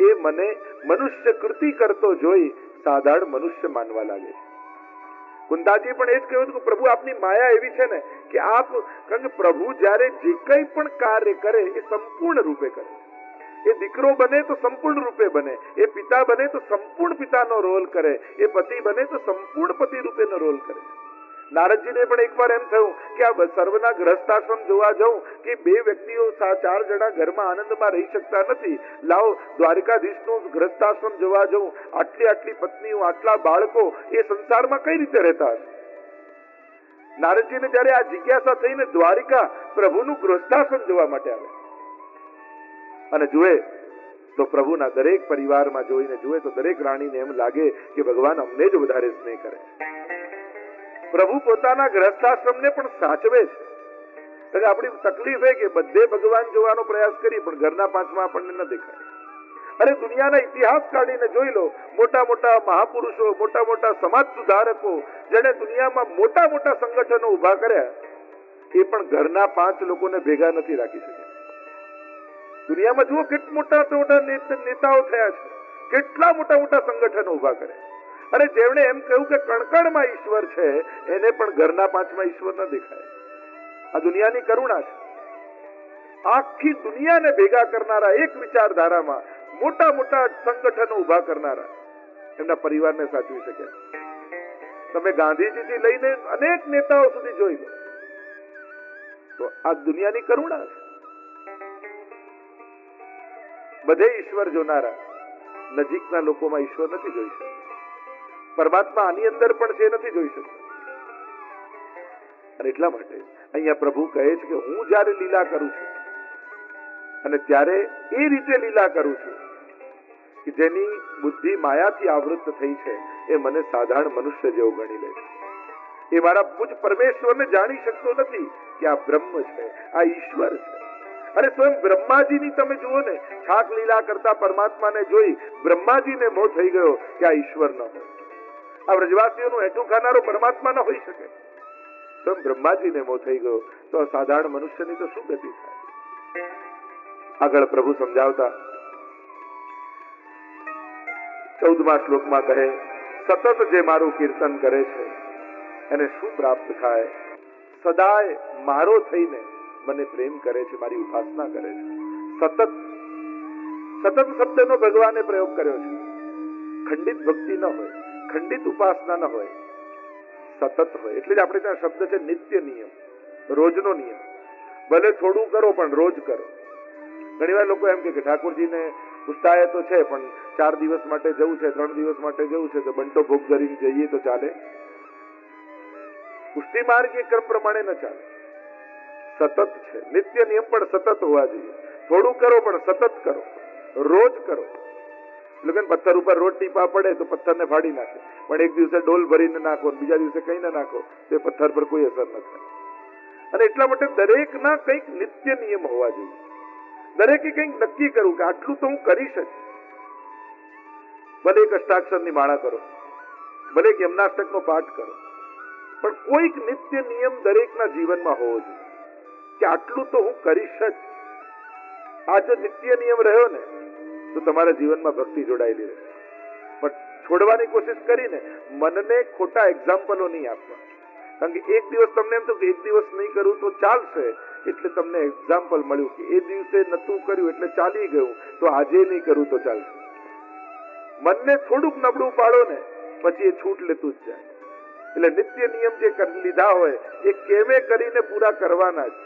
એ મને મનુષ્ય કૃતિ કરતો જોઈ સાધારણ મનુષ્ય માનવા લાગે છે. કુંતાજી પણ એ જ કહ્યું હતું કે પ્રભુ આપની માયા એવી છે ને કે આપ, કારણ કે પ્રભુ જ્યારે જે કંઈ પણ કાર્ય કરે એ સંપૂર્ણ રૂપે કરે. એ દીકરો બને તો સંપૂર્ણ રૂપે બને, એ પિતા બને તો સંપૂર્ણ પિતાનો રોલ કરે, એ પતિ બને તો સંપૂર્ણ પતિ રૂપેનો રોલ કરે. નારદજીને પણ એકવાર એમ થયું કે આ સર્વના ગ્રહસ્થાશ્રમ જોવા જવું કે બે વ્યક્તિઓ 4 જણા ઘરમાં આનંદમાં રહી શકતા નથી, લાવો દ્વારકાધીશનું ગ્રહસ્થાશ્રમ જોવા જવું. આટલી પત્નીઓ, આટલા બાળકો, એ સંસારમાં કઈ રીતે રહેતા હશે? નારદજીને જયારે આ જિજ્ઞાસા થઈને દ્વારિકા પ્રભુનું ગૃહસ્થાશ્રમ જોવા માટે આવે અને જુએ તો પ્રભુના દરેક પરિવારમાં જોઈને જુએ તો દરેક રાણીને એમ લાગે કે ભગવાન અમને જ વધારે સ્નેહ કરે. પ્રભુ પોતાના ગ્રહસ્થાશ્રમને પણ સાચવે છે. એટલે આપણી તકલીફ એ કે બધે ભગવાન જોવાનો પ્રયાસ કરી પણ ઘરના 5માં આપણને ન દેખાય. અરે દુનિયાના ઇતિહાસ કાઢીને જોઈ લો, મોટા મોટા મહાપુરુષો, મોટા મોટા સમાજ સુધારકો, જેને દુનિયામાં મોટા મોટા સંગઠનો ઉભા કર્યા, એ પણ ઘરના 5 લોકોને ભેગા નથી રાખી શક્યા. દુનિયામાં જુઓ કેટલા મોટા નેતાઓ થયા છે, કેટલા મોટા મોટા સંગઠનો ઉભા કર્યા. અને જેમણે એમ કહ્યું કે કણકણમાં ઈશ્વર છે, એને પણ ઘરના 5માં ઈશ્વર ન દેખાય. આ દુનિયાની કરુણા છે. આખી દુનિયાને ભેગા કરનારા, એક વિચારધારામાં મોટા મોટા સંગઠનો ઉભા કરનારા, એમના પરિવારને સાચવી શક્યા. તમે ગાંધીજીથી લઈને અનેક નેતાઓ સુધી જોઈ લો તો આ દુનિયાની કરુણા છે. બધે ઈશ્વર જોનારા, નજીકના લોકોમાં ઈશ્વર નથી જોઈ શકતા. પરમાત્મા આની અંદર પણ છે, નથી જોઈ શકતા. અને એટલા માટે અહીંયા પ્રભુ કહે છે કે હું જ્યારે લીલા કરું છું અને ત્યારે એ રીતે લીલા કરું છું કે જેની બુદ્ધિ માયાથી આવૃત્ત થઈ છે એ મને સાધારણ મનુષ્ય જેવો ગણી લે છે. એ મારા પૂજ પરમેશ્વરને જાણી શકતો નથી કે આ બ્રહ્મ છે, આ ઈશ્વર છે. અરે સ્વયં બ્રહ્માજીની તમે જુઓ ને, છાક લીલા કરતા પરમાત્માને જોઈ બ્રહ્માજીને મોહ થઈ ગયો કે આ ઈશ્વર ન હોય. આ વ્રજવાસીઓનું હેઠું ખાનારો પરમાત્મા ન હોઈ શકે. સ્વયં બ્રહ્માજીને મોહ થઈ ગયો તો સાધારણ મનુષ્યની તો શું ગતિ થાય? આગળ પ્રભુ સમજાવતા 14મા શ્લોકમાં કહે, સતત જે મારું કીર્તન કરે છે એને શું પ્રાપ્ત થાય? સદાય મારો થઈને મને પ્રેમ કરે છે, મારી ઉપાસના કરે છે. સતત શબ્દનો ભગવાને પ્રયોગ કર્યો છે. ખંડિત ભક્તિ ન હોય, ખંડિત ઉપાસના ન હોય, સતત હોય. એટલે જ આપણે ત્યાં શબ્દ છે નિત્ય નિયમ, રોજનો નિયમ. ભલે થોડું કરો પણ રોજ કરો. ઘણી વાર લોકો એમ કે ઠાકોરજીને પુષ્ટાય તો છે પણ 4 દિવસ માટે જવું છે, 3 દિવસ માટે જવું છે, તો બંટો ભોગ ધરીને જઈએ તો ચાલે? પુષ્ટિ માર્ગ એ ક્રમ પ્રમાણે ન ચાલે. સતત છે, નિત્ય નિયમ પણ સતત હોવા જોઈએ. થોડું કરો પણ સતત કરો, રોજ કરો. એટલે પથ્થર ઉપર રોજ ટીપા પડે તો પથ્થરને ફાડી નાખે, પણ એક દિવસે ડોલ ભરીને નાખો, બીજા દિવસે કઈ ના નાખો તો પથ્થર પર કોઈ અસર ન થાય. અને એટલા માટે દરેકના કંઈક નિત્ય નિયમ હોવા જોઈએ. દરેકે કંઈક નક્કી કરવું કે આટલું તો હું કરીશ જ. ભલે એક અષ્ટાક્ષરની માળા કરો, ભલે એક યમનાષ્ટકનો પાઠ કરો, પણ કોઈક નિત્ય નિયમ દરેકના જીવનમાં હોવો જોઈએ કે આટલું તો હું કરીશ જ. આ જો નિત્ય નિયમ રહ્યો ને તો તમારા જીવનમાં ભક્તિ જોડાયેલી રહેશે. પણ છોડવાની કોશિશ કરીને મનને ખોટા એક્ઝામ્પલો નહીં આપવા. કારણ કે એક દિવસ તમને એમ થયું કે એક દિવસ નહીં કરું તો ચાલશે, એટલે તમને એક્ઝામ્પલ મળ્યું કે એ દિવસે નતું કર્યું એટલે ચાલી ગયું, તો આજે નહીં કરું તો ચાલશે. મનને થોડુંક નબળું પાડો ને પછી એ છૂટ લેતું જ જાય. એટલે નિત્ય નિયમ જે લીધા હોય એ કેમે કરીને પૂરા કરવાના જ.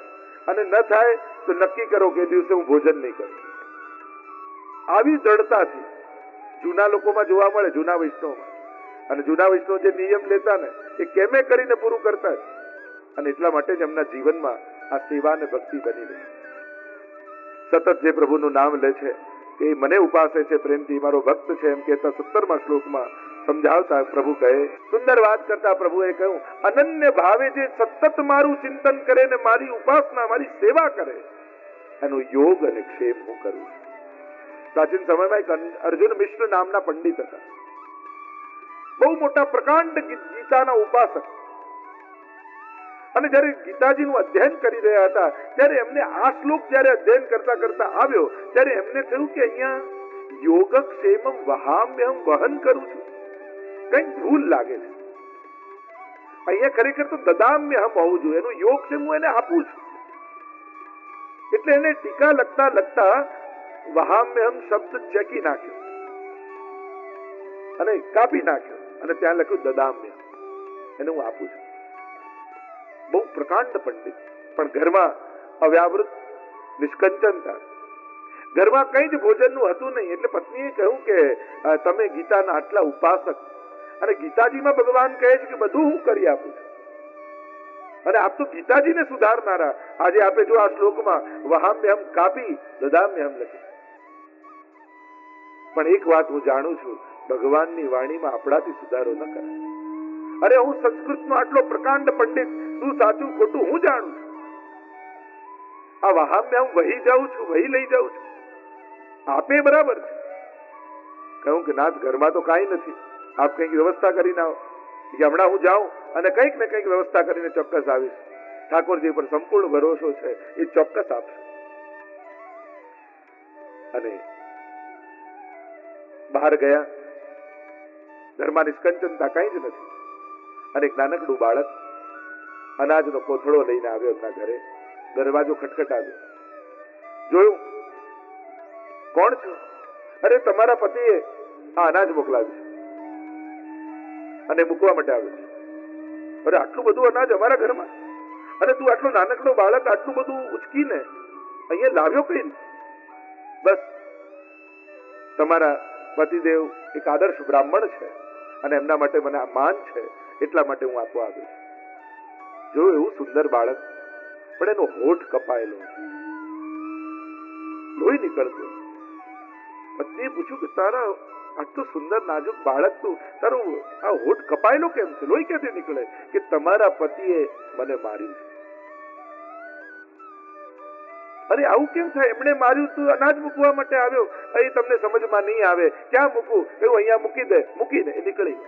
અને ન થાય તો નક્કી કરો કે એ દિવસે હું ભોજન નહીં કરું. આવી દ્રઢતાથી જૂના લોકોમાં જોવા મળે, જૂના વૈષ્ણવમાં. અને જૂના વૈષ્ણવ જે નિયમ લેતા ને એ કેમે કરીને પૂરું કરતા જ. અને એટલા માટે જ એમના જીવનમાં આ સેવા અને ભક્તિ બની રહી. સતત જે પ્રભુનું નામ લે છે એ મને ઉપાસે છે પ્રેમથી, મારો ભક્ત છે, એમ કહેતા 17મા શ્લોકમાં સમજાવતા પ્રભુ કહે, સુંદર વાત કરતા પ્રભુએ કહ્યું, અનન્ય ભાવે જે સતત મારું ચિંતન કરે ને મારી ઉપાસના, મારી સેવા કરે, એનો યોગ અને ક્ષેમ હું કરું છું. પ્રાચીન સમયમાં એક અર્જુન મિશ્ર નામના પંડિત હતા. બહુ મોટા પ્રકાંડ ગીતાના ઉપાસક. અને જયારે ગીતાજીનું અધ્યયન કરી રહ્યા હતા ત્યારે એમને આ શ્લોક જયારે અધ્યયન કરતા કરતા આવ્યો ત્યારે એમને થયું કે અહીંયા યોગક્ષેમમ વહામ્યહમ વહન કરું છું. કંઈક ભૂલ લાગે છે. અહીંયા ખરેખર તો દદામ્યહમ હોવું જોઈએ, એનું યોગક્ષેમ હું એને આપું છું. એટલે એને ટીકા લખતા લખતા વહામ્યહમ શબ્દ ચેકી નાખ્યો અને કાપી નાખ્યો અને ત્યાં લખ્યું દદામ્ય, એને હું આપું છું. બહુ પ્રકાંડ પંડિત, પણ ઘરમાં અવ્યાવૃત નિષ્કંચનતા, ઘરમાં કઈ જ ભોજનનું હતું નહીં. એટલે પત્નીએ કહ્યું કે તમે ગીતાના આટલા ઉપાસક, અને ગીતાજીમાં ભગવાન કહે છે કે બધું હું કરી આપું છું, અને આપ તો ગીતાજીને સુધારનારા. આજે આપે જો આ શ્લોકમાં વહામ્યહમ કાપી દદામ્યહમ લખી. પણ એક વાત હું જાણું છું, ભગવાનની વાણીમાં આપણાથી સુધારો ન કરાય. અરે હું સંસ્કૃતનો આટલો પ્રકાંડ પંડિત, શું સાચું ખોટું હું જાણું છું. આ વહામ્યહમ વહી જાઉં છું, વહી લઈ જાઉં છું. આપે બરાબર છે. કહું કે નાથ ઘરમાં તો કાંઈ નથી, આપ કંઈક વ્યવસ્થા કરીને આવો. હમણાં હું જાઉં અને કંઈક ને કંઈક વ્યવસ્થા કરીને ચોક્કસ આવીશ. ઠાકોરજી પર સંપૂર્ણ ભરોસો છે, એ ચોક્કસ આપશે. અને બહાર ગયા, ઘરમાં નિષ્કંચનતા કઈ જ નથી. અને એક નાનકડું બાળક અનાજનો કોથળો લઈને આવ્યો એમના ઘરે. દરવાજો ખટખટાવ્યો, જોયું, કોણ છો? અરે તમારા પતિએ આ અનાજ મોકલાવ્યું અને મૂકવા માટે આવ્યું છે. અરે આટલું બધું અનાજ અમારા ઘરમાં, અને તું આટલો નાનકડો બાળક આટલું બધું ઉચકીને અહીંયા લાવ્યો કઈ? બસ તમારા પતિદેવ એક આદર્શ બ્રાહ્મણ છે અને એમના માટે મને આ માન છે, એટલા માટે હું આપવા આવ્યો છું. જો એવું સુંદર બાળક, પણ એનો હોઠ કપાયેલો, લોહી નીકળતું. પત્નીએ પૂછ્યું કે તારા આટલું સુંદર નાજુક બાળક, તું તારું આ હોઠ કપાયેલો કેમ છે, લોહી ક્યાંથી નીકળે? કે તમારા પતિએ મને માર્યું છે. અરે આવું કેમ થાય? એમણે માર્યું, તું અનાજ મૂકવા માટે આવ્યો. અહીં તમને સમજમાં નહીં આવે, ક્યાં મૂકું? એવું અહીંયા મૂકી દે. મૂકીને એ નીકળી.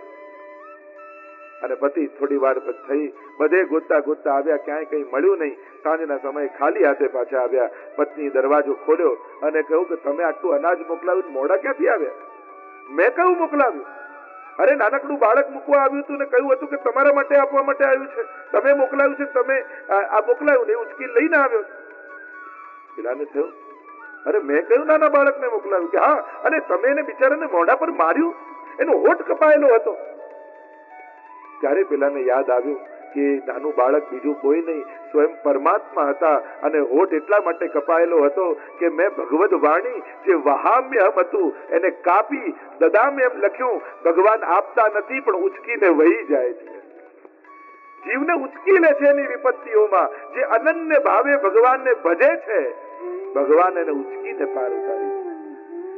અને પતિ થોડી વાર થઈ, બધે ગોતતા ગોતતા આવ્યા, ક્યાંય કઈ મળ્યું નહીં. સાંજના સમયે ખાલી હાથે પાછા આવ્યા. પત્ની દરવાજો ખોલ્યો અને કહ્યું કે તમે આટલું અનાજ મોકલાવ્યું, મોડા ક્યાંથી આવ્યા? મેં કયું મોકલાવ્યું? અરે નાનકડું બાળક મૂકવા આવ્યું હતું ને કહ્યું હતું કે તમારા માટે આપવા માટે આવ્યું છે, તમે મોકલાવ્યું છે, તમે આ મોકલાવ્યું ને ઉચકી લઈને આવ્યો. પેલાને થયું, અરે મેં કયું નાના બાળકને મોકલાવ્યું? કે હા, અને તમે એને બિચારાને મોઢા પર માર્યું, એનો હોઠ કપાયેલો હતો. ત્યારે પેલાને યાદ આવ્યું કે નાનું બાળક બીજું કોઈ નહીં, સ્વયં પરમાત્મા હતા, અને હોઠ એટલા માટે કપાયેલો હતો કે મેં ભગવદ વાણી જે વહામ્યહમ હતું એને કાપી દદામ્યહમ લખ્યું. ભગવાન આપતા નથી પણ ઉચકીને વહી જાય છે, જીવને ઉચકી લે છે એની વિપત્તિઓમાં. જે અનન્ય ભાવે ભગવાનને ભજે છે, ભગવાન એને ઉચકીને પાર ઉતારી.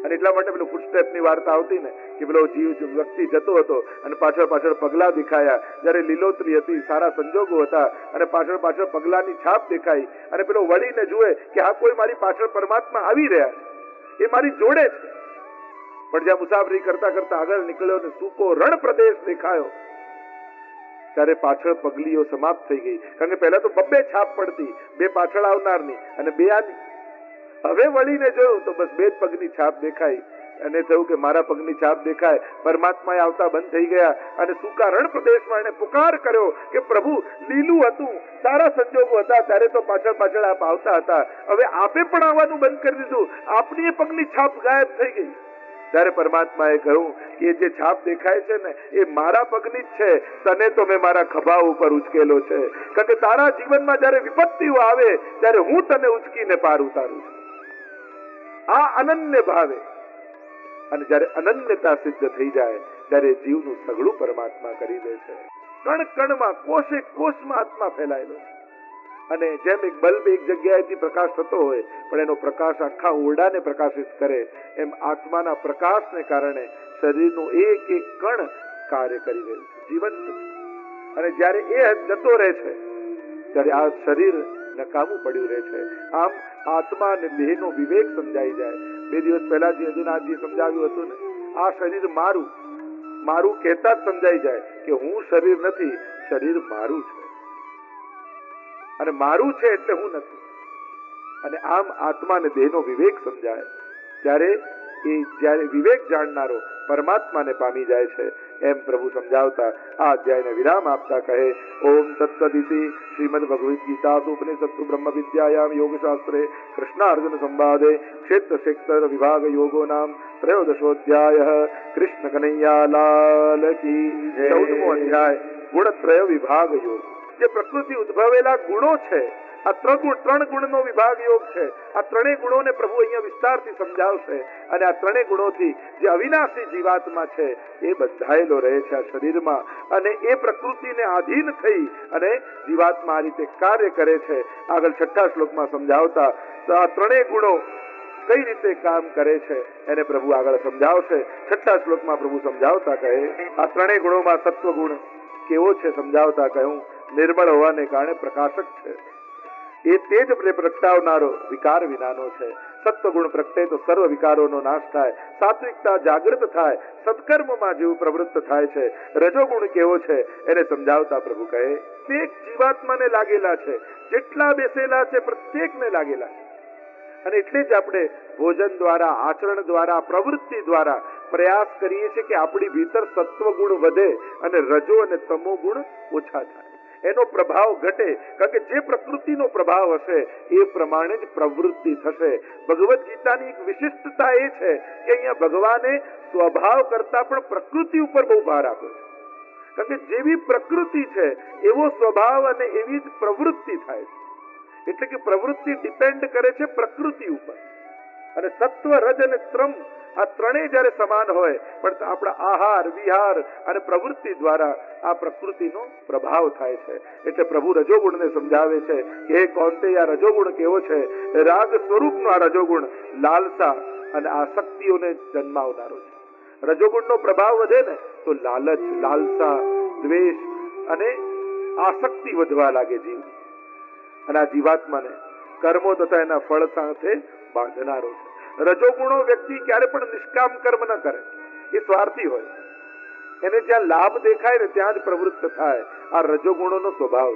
અને એટલા માટે પેલું ફૂટસ્ટેપની વાર્તા આવતી ને કે પેલો જીવ વ્યક્તિ જતો હતો અને પાછળ પાછળ પગલા દેખાયા. જયારે લીલોતરી હતી, સારા સંજોગો હતા, અને પાછળ પાછળ પગલાની છાપ દેખાઈ, અને પેલો વળીને જુએ કે આ કોઈ મારી પાછળ પરમાત્મા આવી રહ્યા છે, એ મારી જોડે છે. પણ જ્યાં મુસાફરી કરતા કરતા આગળ નીકળ્યો ને સૂકો રણ પ્રદેશ દેખાયો, ત્યારે પાછળ પગલીઓ સમાપ્ત થઈ ગઈ. કારણ કે પહેલા તો બબ્બે છાપ પડતી, બે પાછળ આવનારની અને બે આની. હવે વળીને જોયું તો બસ બે જ પગની છાપ દેખાઈ, અને થયું કે મારા પગની છાપ દેખાય. પરમાત્માએ આવતા બંધ થઈ ગયા, અને સૂકા રણ પ્રદેશમાં એને પુકાર કર્યો કે પ્રભુ, લીલું હતું, સારા સંજોગો હતા, ત્યારે તો પાછળ પાછળ આપ આવતા હતા, હવે આપે પણ આવવાનું બંધ કરી દીધું, આપની એ પગની છાપ ગાયબ થઈ ગઈ. ત્યારે પરમાત્માએ કહ્યું કે જે છાપ દેખાય છે ને એ મારા પગની જ છે, તને તો મેં મારા ખભા ઉપર ઉચકેલો છે. કારણ કે તારા જીવનમાં જયારે વિપત્તિઓ આવે ત્યારે હું તને ઉચકીને પાર ઉતારું છું. આ અનન્ય ભાવે, અને જયારે અનન્યતા સિદ્ધ થઈ જાય ત્યારે જીવનું સઘળું પરમાત્મા કરી દે છે. કણ કણમાં, કોષે કોષમાં આત્મા ફેલાયેલો છે. અને જેમ એક બલ્બ એક જગ્યાએથી પ્રકાશ થતો હોય પણ એનો પ્રકાશ આખા ઓરડાને પ્રકાશિત કરે, એમ આત્માના પ્રકાશને કારણે શરીરનું એક એક કણ કાર્ય કરી રહ્યું છે, જીવંત છે. અને જયારે એ જતો રહે છે ત્યારે આ શરીર નકામું પડ્યું રહે છે. આમ આત્મા અને દેહનો વિવેક સમજાઈ જાય. 2 દિવસ પહેલા જે અર્જુનાજી સમજાવ્યું હતું ને, આ શરીર મારું, મારું કહેતા જ સમજાઈ જાય કે હું શરીર નથી, શરીર મારું છે, અને મારું છે એટલે હું નથી. અને આમ આત્મા અને દેહનો વિવેક સમજાય ત્યારે એ જ્યારે વિવેક જાણનારો પરમાત્માને પામી જાય છે એમ પ્રભુ સમજાવતા આ અધ્યાયને વિરામ આપતા કહે ઓમ તત્સદિતિ શ્રીમદ ભગવદ્ ગીતાસુ ઉપનિષત્સુ બ્રહ્મ વિદ્યાયામ યોગશાસ્ત્રે કૃષ્ણાર્જુન સંવાદે ક્ષેત્ર ક્ષેત્ર વિભાગ યોગો નામ ત્રયોદશોધ્યાય કૃષ્ણ કનૈયા લાલ કી 14મો અધ્યાય ગુણત્રય વિભાગ યોગ જે પ્રકૃતિ ઉદ્ભવેલા ગુણો છે આ ત્રણ ગુણનો વિભાગ યોગ છે આ ત્રણેય ગુણોને પ્રભુ અહીંયા વિસ્તારથી સમજાવશે અને આ ત્રણેય ગુણોથી જે અવિનાશી જીવાત્મા છે એ બંધાયેલો રહે છે આ શરીરમાં અને એ પ્રકૃતિને આધીન થઈ અને જીવાત્મા આ રીતે કાર્ય કરે છે આગળ 6થા શ્લોકમાં સમજાવતા તો આ ત્રણેય ગુણો કઈ રીતે કામ કરે છે એને પ્રભુ આગળ સમજાવશે 6થા શ્લોકમાં પ્રભુ સમજાવતા કહે આ ત્રણેય ગુણોમાં સત્વ ગુણ કેવો છે સમજાવતા કહ્યું નિર્મળ હોવાને કારણે પ્રકાશક છે એ તેજ પ્રગટાવનારો વિકાર વિનાનો છે સત્વગુણ પ્રગટે તો સર્વ વિકારોનો નાશ થાય સાત્વિકતા જાગૃત થાય સત્કર્મમાં જીવ પ્રવૃત્ત થાય છે રજોગુણ કેવો છે એને સમજાવતા પ્રભુ કહે પ્રત્યેક જીવાત્માને લાગેલા છે જેટલા બેસેલા છે પ્રત્યેકને લાગેલા છે અને એટલે જ આપણે ભોજન દ્વારા આચરણ દ્વારા પ્રવૃત્તિ દ્વારા પ્રયાસ કરીએ છીએ કે આપણી ભીતર સત્વગુણ વધે અને રજો અને તમો ગુણ ઓછા થાય એનો પ્રભાવ ઘટે કારણ કે જે પ્રકૃતિનો પ્રભાવ હશે એ પ્રમાણે જ પ્રવૃત્તિ થશે ભગવદ્ ગીતાની એક વિશિષ્ટતા એ છે કે અહીંયા ભગવાને સ્વભાવ કરતા પણ પ્રકૃતિ ઉપર બહુ ભાર આપ્યો છે કારણ કે જેવી પ્રકૃતિ છે એવો સ્વભાવ અને એવી જ પ્રવૃત્તિ થાય છે એટલે કે પ્રવૃત્તિ ડિપેન્ડ કરે છે પ્રકૃતિ ઉપર અને સત્વ રજ અને ત્રમ આ ત્રણેય જ્યારે સમાન હોય પણ આપણા આહાર વિહાર અને પ્રવૃત્તિ દ્વારા આ પ્રકૃતિનો પ્રભાવ થાય છે એટલે પ્રભુ રજોગુણને સમજાવે છે કે હે કૌંતેય આ રજોગુણ કેવો છે રાગ સ્વરૂપનો આ રજોગુણ લાલસા અને આસક્તિઓને જન્માવનારો છે રજોગુણનો પ્રભાવ વધે ને તો લાલચ લાલસા દ્વેષ અને આસક્તિ વધવા લાગે જીવ અને આ જીવાત્માને કર્મો તથા એના ફળ સાથે બાંધનારો છે રજોગુણો વ્યક્તિ ક્યારે પણ નિષ્કામ કર્મ ન કરે એ સ્વાર્થી હોય એને જ્યાં લાભ દેખાય ને ત્યાં જ પ્રવૃત્ત થાય આ રજોગુણોનો સ્વભાવ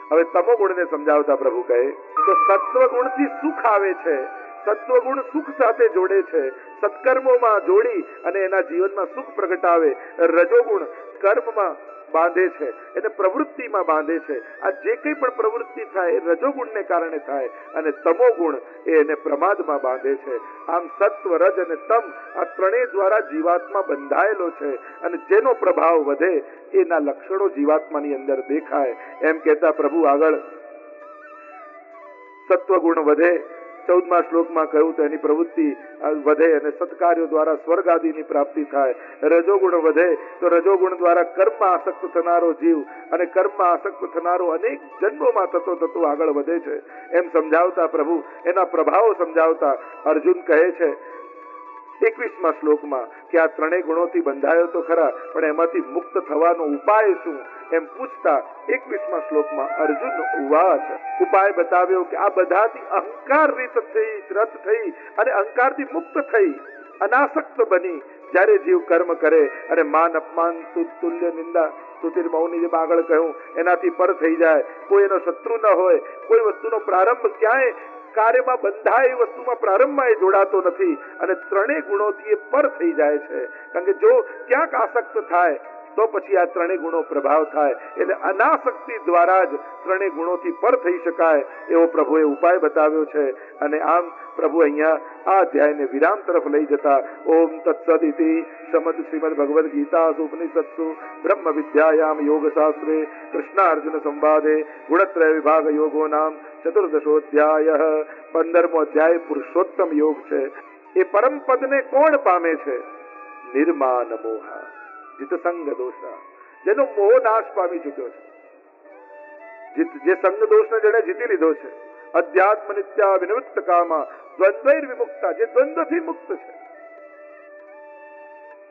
છે હવે તમો ગુણને સમજાવતા પ્રભુ કહે તો સત્વગુણથી સુખ આવે છે સત્વગુણ સુખ સાથે જોડે છે સત્કર્મોમાં જોડી અને એના જીવનમાં સુખ પ્રગટાવે રજોગુણ કર્મમાં બાંધે છે એને પ્રવૃત્તિમાં બાંધે છે આ જે કંઈ પણ પ્રવૃત્તિ થાય એ રજોગુણને કારણે થાય અને તમો ગુણ એને પ્રમાદમાં બાંધે છે આમ સત્વ રજ અને તમ આ ત્રણેય દ્વારા જીવાત્મા બંધાયેલો છે અને જેનો પ્રભાવ વધે એના લક્ષણો જીવાત્માની અંદર દેખાય એમ કહેતા પ્રભુ આગળ સત્વગુણ વધે 14મા શ્લોકમાં કહ્યું તો એની પ્રવૃત્તિ વધે અને સત્કાર્યો દ્વારા સ્વર્ગ આદિની પ્રાપ્તિ થાય રજોગુણ વધે તો રજોગુણ દ્વારા કર્મમાં આસક્ત થનારો જીવ અને કર્મમાં આસક્ત થનારો અનેક જન્મોમાં થતો આગળ વધે છે એમ સમજાવતા પ્રભુ એના પ્રભાવો સમજાવતા અર્જુન કહે છે 21મા શ્લોકમાં કે આ ત્રણેય ગુણોથી બંધાયો તો ખરા પણ એમાંથી મુક્ત થવાનો ઉપાય શું એમ પૂછતા 21મા શ્લોકમાં અર્જુન ઉવાચ ઉપાય બતાવ્યો કે આ બધાથી અહંકાર રત થઈ અને અહંકારથી મુક્ત થઈ અનાસક્ત બની જ્યારે જીવ કર્મ કરે અને માન અપમાન તુલ્ય નિંદા સુધીર મૌની જેમ આગળ કહ્યું એનાથી પર થઈ જાય કોઈ એનો શત્રુ ન હોય કોઈ વસ્તુનો પ્રારંભ ક્યાંય કાર્યમાં બંધાય એ વસ્તુમાં પ્રારંભમાં એ જોડાતો નથી અને ત્રણેય ગુણોથી એ પર થઈ જાય છે કારણ કે જો ક્યાંક આસક્ત થાય તો પછી આ ત્રણેય ગુણો પ્રભાવ થાય એટલે અનાસક્તિ દ્વારા જ ત્રણેય ગુણોથી પર થઈ શકાય એવો પ્રભુએ ઉપાય બતાવ્યો છે અને આમ પ્રભુ અહીંયા આ અધ્યાયને વિરામ તરફ લઈ જતા ઓમ તત્સદિતિ શ્રીમદ ભગવદ્ ગીતાસુ ઉપનિષત્સુ બ્રહ્મ વિદ્યાયામ યોગશાસ્ત્રે કૃષ્ણાર્જુન સંવાદે ગુણત્રય વિભાગ યોગો નામ ચતુર્દશોધ્યાય 15મો અધ્યાય પુરુષોત્તમ યોગ છે એ પરમ પદને કોણ પામે છે નિર્માન મોહ જીત સંગ દોષ જેનો મોહ નાશ પામી ચુક્યો છે જે સંગ દોષને જેને જીતી લીધો છે અધ્યાત્મ નિત્યા વિનિવૃત્ત કામા દ્વંદ્વૈર વિમુક્તા જે દ્વંદ્વથી મુક્ત છે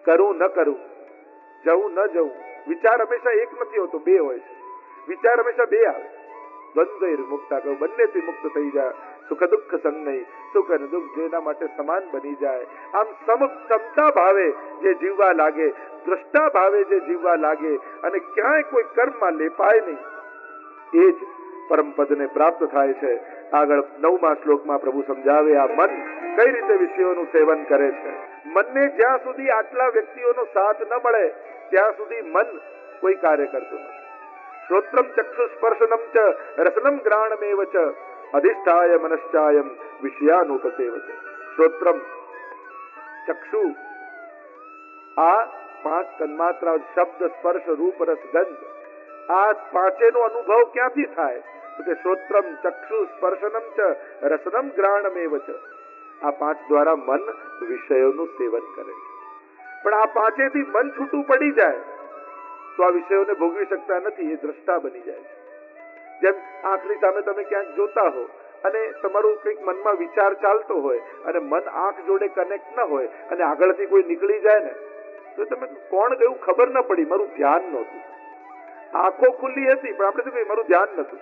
કરું ન કરું જવું ન જવું વિચાર હંમેશા એક નથી હોતો બે હોય છે વિચાર હંમેશા બે આવે દ્વંદ્વૈર વિમુક્તા કહું બંનેથી મુક્ત થઈ જાય સુખ દુઃખ સંગ નહીં સુખ અને દુઃખ જેના માટે સમાન બની જાય આમ સમતા ભાવે જે જીવવા લાગે દ્રષ્ટા ભાવે જે જીવવા લાગે અને ક્યાંય કોઈ કર્મમાં લેપાય નહીં એ જ પરમ પદને પ્રાપ્ત થાય છે. આગળ 9મા શ્લોકમાં પ્રભુ સમજાવે આ મન કઈ રીતે વિષયોનું સેવન કરે છે. મનને જ્યાં સુધી આટલા વ્યક્તિઓનો સાથ ન મળે ત્યાં સુધી મન કોઈ કાર્ય કરતું નથી. શ્રોત્રમ ચક્ષુ સ્પર્શનમ ચ રસનમ ગ્રાણમેવ ચ અધિષ્ઠાય મનશ્ચાયમ વિષયાનુપસેવતે. શ્રોત્રમ ચક્ષુ આ 5 તન્માત્રાઓ શબ્દ સ્પર્શ રૂપ રસ ગંધ આ પાંચેનો અનુભવ ક્યાંથી થાય તો કે શ્રોત્રમ ચક્ષુ સ્પર્શનમ ચ રસનમ ગ્રાણમેવ ચ. આ 5 દ્વારા મન વિષયોનું સેવન કરે છે. પણ આ પાંચેથી મન છૂટું પડી જાય તો આ વિષયોને ભોગવી શકતા નથી, એ દ્રષ્ટા બની જાય છે. જેમ આંખની સામે તમે ક્યાંક જોતા હો અને તમારું કંઈક મનમાં વિચાર ચાલતો હોય અને મન આંખ જોડે કનેક્ટ ન હોય અને આગળથી કોઈ નીકળી જાય ને તો તમે કોણ ગયું ખબર ન પડી, મારું ધ્યાન નહોતું. આંખો ખુલ્લી હતી પણ આપણે શું કહ્યું મારું ધ્યાન નહોતું.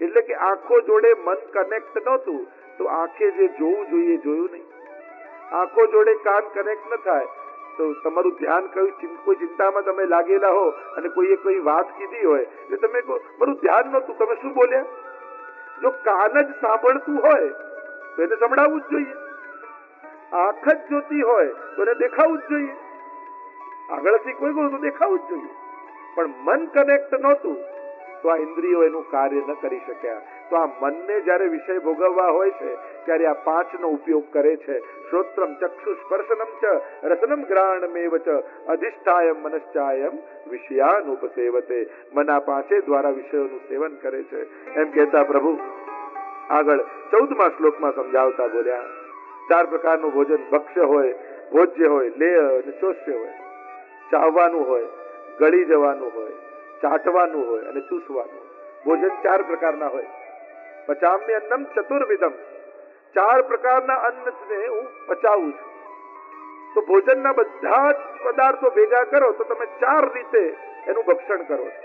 એટલે કે આંખો જોડે મન કનેક્ટ નહોતું તો આંખે જે જોવું જોઈએ જોયું નહીં. આંખો જોડે કાન કનેક્ટ ન થાય તો તમારું ધ્યાન કોઈ ચિંતામાં તમે લાગેલા હો અને કોઈએ કોઈ વાત કીધી હોય એટલે તમે કહો મારું ધ્યાન નહોતું, તમે શું બોલ્યા? જો કાન જ સાંભળતું હોય તો એને સંભળાવવું જ જોઈએ. આંખ જ જોતી હોય તો એને દેખાવું જ જોઈએ. આગળથી કોઈ કહું તો દેખાવું જ જોઈએ. પણ મન કનેક્ટ નહોતું તો આ ઇન્દ્રિયો એનું કાર્ય ન કરી શક્યા. તો આ મનને જ્યારે વિષય ભોગવવા હોય છે ત્યારે આ 5નો ઉપયોગ કરે છે. શ્રોત્રમ ચક્ષુ સ્પર્શનમ ચ રસનમ ગ્રાણમેવ ચ અધિષ્ઠાયમ મનશ્ચાયમ વિષયાનુપસેવતે. મન આ 5 દ્વારા વિષયોનું સેવન કરે છે. એમ કહેતા પ્રભુ આગળ 14મા શ્લોકમાં સમજાવતા બોલ્યા 4 પ્રકારનું ભોજન ભક્ષ્ય હોય, ભોજ્ય હોય, લેય અને ચોષ્ય હોય. ચાવવાનું હોય, ગળી જવાનું હોય, ચાટવાનું હોય અને ચૂસવાનું. ભોજન 4 પ્રકારના હોય. પચામ્ય અન્નમ ચતુર્વિધમ. 4 પ્રકારના અન્નને હું પચાવું છું. તો ભોજનના બધા જ પદાર્થો ભેગા કરો તો તમે 4 રીતે એનું ભક્ષણ કરો છો.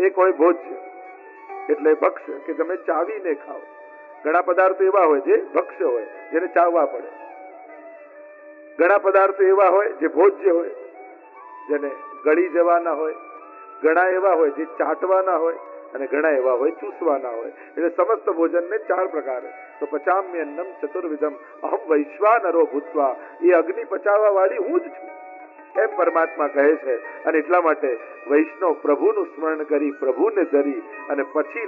એક હોય ભોજ્ય એટલે ભક્ષ્ય કે તમે ચાવીને ખાઓ. ઘણા પદાર્થો એવા હોય જે ભક્ષ્ય હોય જેને ચાવવા પડે. ઘણા પદાર્થો એવા હોય જે ભોજ્ય હોય જેને ગળી જવાના હોય. ઘણા એવા હોય જે ચાટવાના હોય અને ઘણા એવા હોય ચૂસવાના હોય. એટલે સમસ્ત ભોજનને 4 પ્રકાર. તો પચામ્ય અન્નમ ચતુર્વિધમ અહમ વૈશ્વાનરો ભૂત્વા. એ અગ્નિ પચાવવા વાળી હું જ છું એમ પરમાત્મા કહે છે. અને એટલા માટે વૈષ્ણવ પ્રભુનું સ્મરણ કરી પ્રભુને ધરી અને પછી